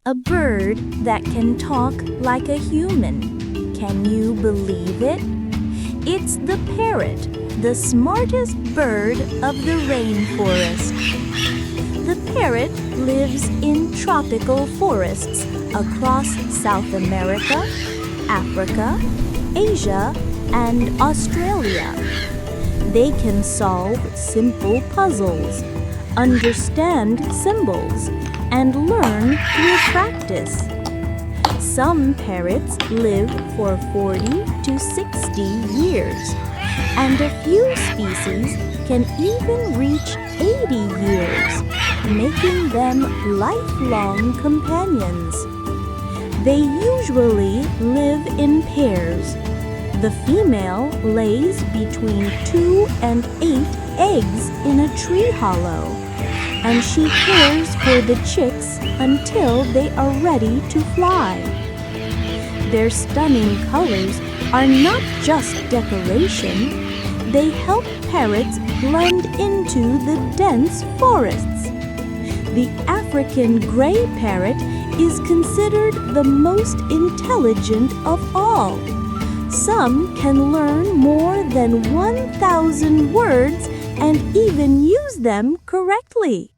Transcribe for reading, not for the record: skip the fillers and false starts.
a bird that can talk like a human. Can you believe it? It's the parrot, the smartest bird of the rainforest. The parrot lives in tropical forests across South America, Africa, Asia, and Australia. They can solve simple puzzles, understand symbols, and learn through practice. Some parrots live for 40 to 60 years, and a few species can even reach 80 years, making them lifelong companions. They usually live in pairs. The female lays between 2 and 8 eggs in a tree hollow, and she cares for the chicks until they are ready to fly. Their stunning colors are not just decoration, they help parrots blend into the dense forests. The African gray parrot is considered the most intelligent of all. Some can learn more than 1,000 words and even use them correctly.